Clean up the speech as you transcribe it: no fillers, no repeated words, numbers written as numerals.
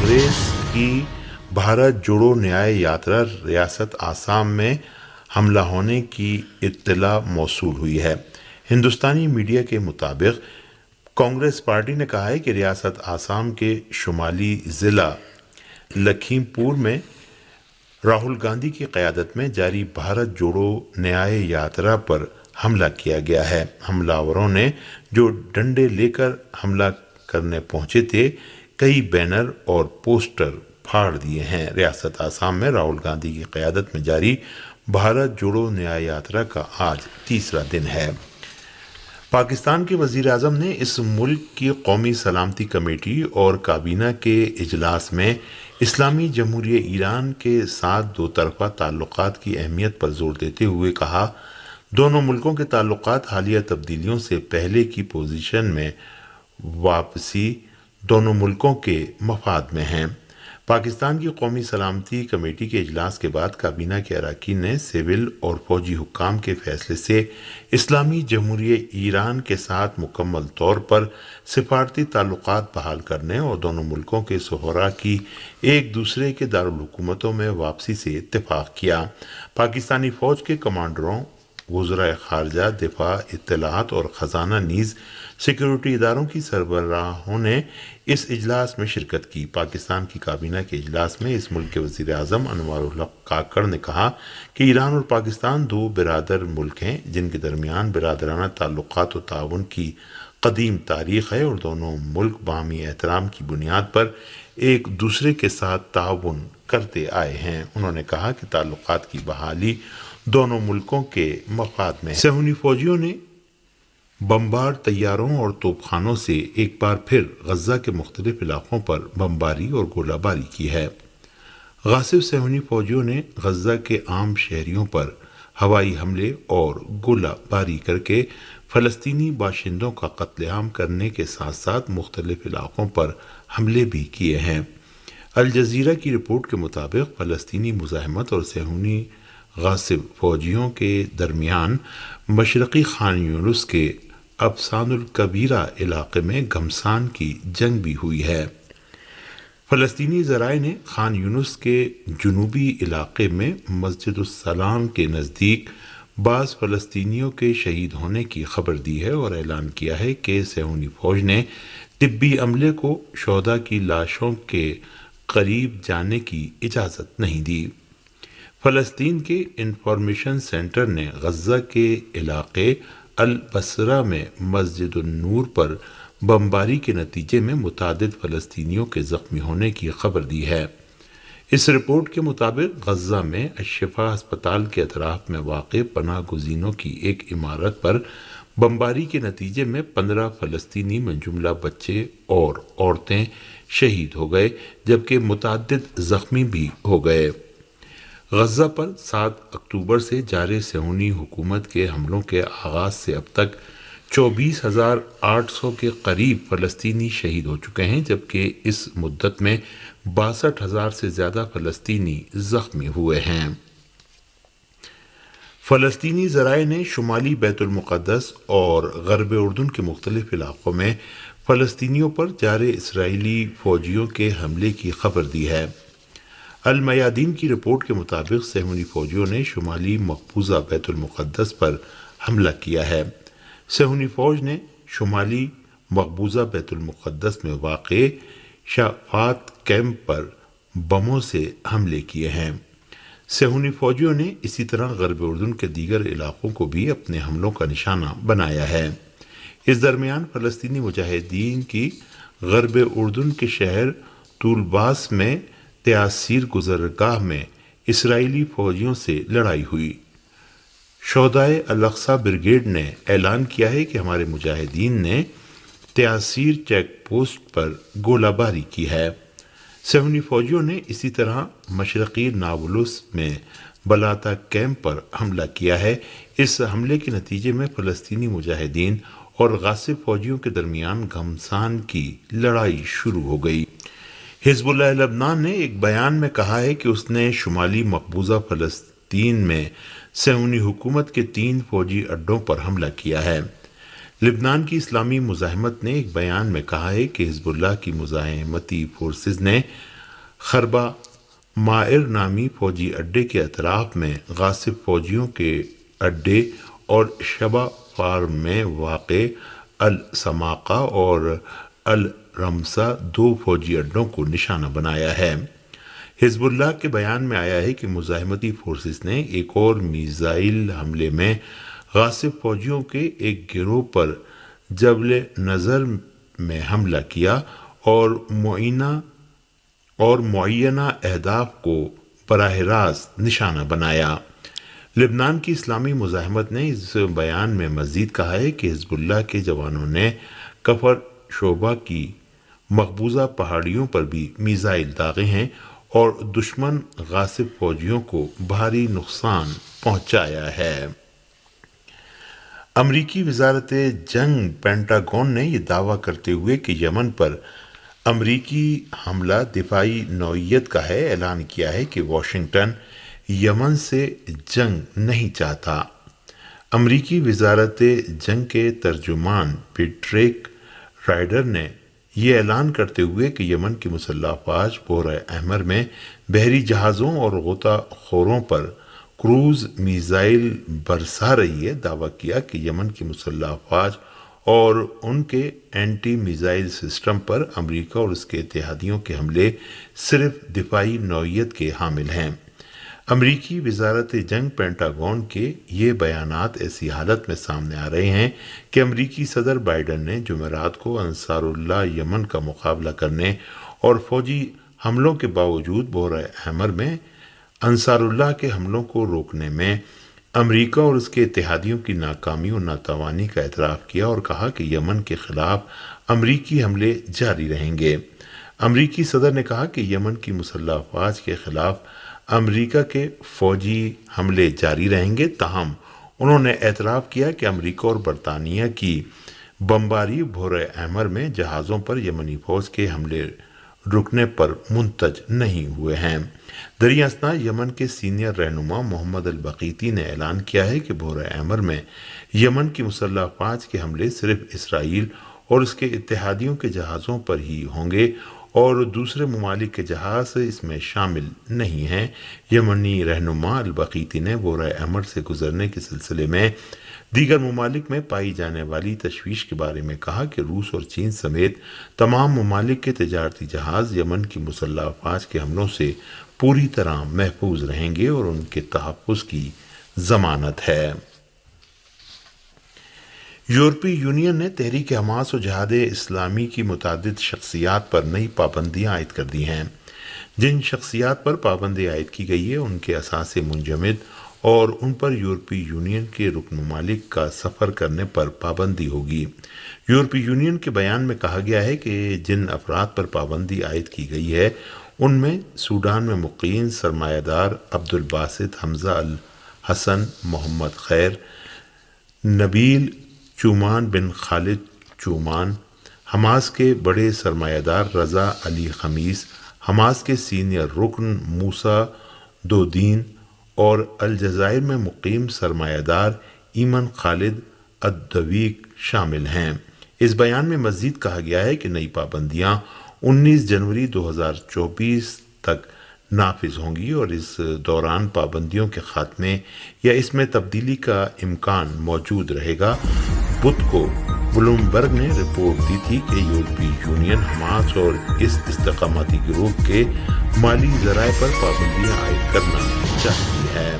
کانگریس کی بھارت جوڑو نیائے یاترا ریاست آسام میں حملہ ہونے کی اطلاع موصول ہوئی ہے۔ ہندوستانی میڈیا کے مطابق کانگریس پارٹی نے کہا ہے کہ ریاست آسام کے شمالی ضلع لکھیم پور میں راہل گاندھی کی قیادت میں جاری بھارت جوڑو نیائے یاترا پر حملہ کیا گیا ہے۔ حملہ آوروں نے جو ڈنڈے لے کر حملہ کرنے پہنچے تھے، کئی بینر اور پوسٹر پھاڑ دیے ہیں۔ ریاست آسام میں راہل گاندھی کی قیادت میں جاری بھارت جوڑو نیائے یاترا کا آج تیسرا دن ہے۔ پاکستان کے وزیر اعظم نے اس ملک کی قومی سلامتی کمیٹی اور کابینہ کے اجلاس میں اسلامی جمہوریہ ایران کے ساتھ دو طرفہ تعلقات کی اہمیت پر زور دیتے ہوئے کہا، دونوں ملکوں کے تعلقات حالیہ تبدیلیوں سے پہلے کی پوزیشن میں واپسی دونوں ملکوں کے مفاد میں ہیں۔ پاکستان کی قومی سلامتی کمیٹی کے اجلاس کے بعد کابینہ کے اراکین نے سول اور فوجی حکام کے فیصلے سے اسلامی جمہوریہ ایران کے ساتھ مکمل طور پر سفارتی تعلقات بحال کرنے اور دونوں ملکوں کے سفراء کی ایک دوسرے کے دارالحکومتوں میں واپسی سے اتفاق کیا۔ پاکستانی فوج کے کمانڈروں، وزرائے خارجہ، دفاع، اطلاعات اور خزانہ نیز سیکیورٹی اداروں کی سربراہوں نے اس اجلاس میں شرکت کی۔ پاکستان کی کابینہ کے اجلاس میں اس ملک کے وزیر اعظم انوار الحق کاکڑ نے کہا کہ ایران اور پاکستان دو برادر ملک ہیں جن کے درمیان برادرانہ تعلقات و تعاون کی قدیم تاریخ ہے اور دونوں ملک باہمی احترام کی بنیاد پر ایک دوسرے کے ساتھ تعاون کرتے آئے ہیں۔ انہوں نے کہا کہ تعلقات کی بحالی دونوں ملکوں کے مفاد میں ہے۔ صہیونی فوجیوں نے بمبار طیاروں اور توپ خانوں سے ایک بار پھر غزہ کے مختلف علاقوں پر بمباری اور گولہ باری کی ہے۔ غاصب صہیونی فوجیوں نے غزہ کے عام شہریوں پر ہوائی حملے اور گولہ باری کر کے فلسطینی باشندوں کا قتل عام کرنے کے ساتھ ساتھ مختلف علاقوں پر حملے بھی کیے ہیں۔ الجزیرہ کی رپورٹ کے مطابق فلسطینی مزاحمت اور صہیونی غاصب فوجیوں کے درمیان مشرقی خان یونس کے ابسان الکبیرہ علاقے میں گھمسان کی جنگ بھی ہوئی ہے۔ فلسطینی ذرائع نے خان یونس کے جنوبی علاقے میں مسجد السلام کے نزدیک بعض فلسطینیوں کے شہید ہونے کی خبر دی ہے اور اعلان کیا ہے کہ صہیونی فوج نے طبی عملے کو شہداء کی لاشوں کے قریب جانے کی اجازت نہیں دی۔ فلسطین کے انفارمیشن سینٹر نے غزہ کے علاقے البصرہ میں مسجد النور پر بمباری کے نتیجے میں متعدد فلسطینیوں کے زخمی ہونے کی خبر دی ہے۔ اس رپورٹ کے مطابق غزہ میں الشفا ہسپتال کے اطراف میں واقع پناہ گزینوں کی ایک عمارت پر بمباری کے نتیجے میں 15 فلسطینی من جملہ بچے اور عورتیں شہید ہو گئے جبکہ متعدد زخمی بھی ہو گئے۔ غزہ پر 7 اکتوبر سے جاری صہیونی حکومت کے حملوں کے آغاز سے اب تک 24,800 کے قریب فلسطینی شہید ہو چکے ہیں جبکہ اس مدت میں 62,000 سے زیادہ فلسطینی زخمی ہوئے ہیں۔ فلسطینی ذرائع نے شمالی بیت المقدس اور غرب اردن کے مختلف علاقوں میں فلسطینیوں پر جاری اسرائیلی فوجیوں کے حملے کی خبر دی ہے۔ المیادین کی رپورٹ کے مطابق صہیونی فوجیوں نے شمالی مقبوضہ بیت المقدس پر حملہ کیا ہے۔ صہیونی فوج نے شمالی مقبوضہ بیت المقدس میں واقع شافات کیمپ پر بموں سے حملے کیے ہیں۔ صہیونی فوجیوں نے اسی طرح غرب اردن کے دیگر علاقوں کو بھی اپنے حملوں کا نشانہ بنایا ہے۔ اس درمیان فلسطینی مجاہدین کی غرب اردن کے شہر طولباس میں تیاسیر گزرگاہ میں اسرائیلی فوجیوں سے لڑائی ہوئی۔ شہدائے الاقصی بریگیڈ نے اعلان کیا ہے کہ ہمارے مجاہدین نے تیاسیر چیک پوسٹ پر گولہ باری کی ہے۔ صہیونی فوجیوں نے اسی طرح مشرقی نابلس میں بلاتا کیمپ پر حملہ کیا ہے۔ اس حملے کے نتیجے میں فلسطینی مجاہدین اور غاصب فوجیوں کے درمیان گھمسان کی لڑائی شروع ہو گئی۔ حزب اللہ لبنان نے ایک بیان میں کہا ہے کہ اس نے شمالی مقبوضہ فلسطین میں صہیونی حکومت کے 3 فوجی اڈوں پر حملہ کیا ہے۔ لبنان کی اسلامی مزاحمت نے ایک بیان میں کہا ہے کہ حزب اللہ کی مزاحمتی فورسز نے خربہ مائر نامی فوجی اڈے کے اطراف میں غاصب فوجیوں کے اڈے اور شبہ فارم میں واقع السماقہ اور الرمسا 2 فوجی اڈوں کو نشانہ بنایا ہے۔ حزب اللہ کے بیان میں آیا ہے کہ مزاحمتی فورسز نے ایک اور میزائل حملے میں غاصب فوجیوں کے ایک گروہ پر جبل نظر میں حملہ کیا اور معینہ اہداف کو براہ راست نشانہ بنایا۔ لبنان کی اسلامی مزاحمت نے اس بیان میں مزید کہا ہے کہ حزب اللہ کے جوانوں نے کفر شعبہ کی مقبوضہ پہاڑیوں پر بھی میزائل داغے ہیں اور دشمن غاصب فوجیوں کو بھاری نقصان پہنچایا ہے۔ امریکی وزارت جنگ پینٹاگون نے یہ دعویٰ کرتے ہوئے کہ یمن پر امریکی حملہ دفاعی نوعیت کا ہے اعلان کیا ہے کہ واشنگٹن یمن سے جنگ نہیں چاہتا۔ امریکی وزارت جنگ کے ترجمان پیٹرک رائڈر نے یہ اعلان کرتے ہوئے کہ یمن کی مسلح افواج بحیرہ احمر میں بحری جہازوں اور غوطہ خوروں پر کروز میزائل برسا رہی ہے، دعویٰ کیا کہ یمن کی مسلح افواج اور ان کے اینٹی میزائل سسٹم پر امریکہ اور اس کے اتحادیوں کے حملے صرف دفاعی نوعیت کے حامل ہیں۔ امریکی وزارت جنگ پینٹاگون کے یہ بیانات ایسی حالت میں سامنے آ رہے ہیں کہ امریکی صدر بائیڈن نے جمعرات کو انصار اللہ یمن کا مقابلہ کرنے اور فوجی حملوں کے باوجود بحیرہ احمر میں انصار اللہ کے حملوں کو روکنے میں امریکہ اور اس کے اتحادیوں کی ناکامی اور ناتوانی کا اعتراف کیا اور کہا کہ یمن کے خلاف امریکی حملے جاری رہیں گے۔ امریکی صدر نے کہا کہ یمن کی مسلح افواج کے خلاف امریکہ کے فوجی حملے جاری رہیں گے، تاہم انہوں نے اعتراف کیا کہ امریکہ اور برطانیہ کی بمباری بحیرہ احمر میں جہازوں پر یمنی فوج کے حملے رکنے پر منتج نہیں ہوئے ہیں۔ دریں اثنا یمن کے سینئر رہنما محمد البقیتی نے اعلان کیا ہے کہ بحیرہ احمر میں یمن کی مسلح افواج کے حملے صرف اسرائیل اور اس کے اتحادیوں کے جہازوں پر ہی ہوں گے اور دوسرے ممالک کے جہاز اس میں شامل نہیں ہیں۔ یمنی رہنما البقیتی نے بحیرہ احمر سے گزرنے کے سلسلے میں دیگر ممالک میں پائی جانے والی تشویش کے بارے میں کہا کہ روس اور چین سمیت تمام ممالک کے تجارتی جہاز یمن کی مسلح افواج کے حملوں سے پوری طرح محفوظ رہیں گے اور ان کے تحفظ کی ضمانت ہے۔ یورپی یونین نے تحریک حماس و جہاد اسلامی کی متعدد شخصیات پر نئی پابندیاں عائد کر دی ہیں۔ جن شخصیات پر پابندی عائد کی گئی ہے ان کے اثاثے منجمد اور ان پر یورپی یونین کے رکن ممالک کا سفر کرنے پر پابندی ہوگی۔ یورپی یونین کے بیان میں کہا گیا ہے کہ جن افراد پر پابندی عائد کی گئی ہے ان میں سوڈان میں مقیم سرمایہ دار عبد الباسط حمزہ الحسن محمد خیر، نبیل چومان بن خالد چومان، حماس کے بڑے سرمایہ دار رضا علی خمیس، حماس کے سینئر رکن موسیٰ دودین اور الجزائر میں مقیم سرمایہ دار ایمن خالد الدویق شامل ہیں۔ اس بیان میں مزید کہا گیا ہے کہ نئی پابندیاں 19 جنوری 2024 تک نافذ ہوں گی اور اس دوران پابندیوں کے خاتمے یا اس میں تبدیلی کا امکان موجود رہے گا۔ بدھ کو بلومبرگ نے رپورٹ دی تھی کہ یورپی یونین حماس اور اس استقامتی گروہ کے مالی ذرائع پر پابندیاں عائد کرنا چاہتی ہے۔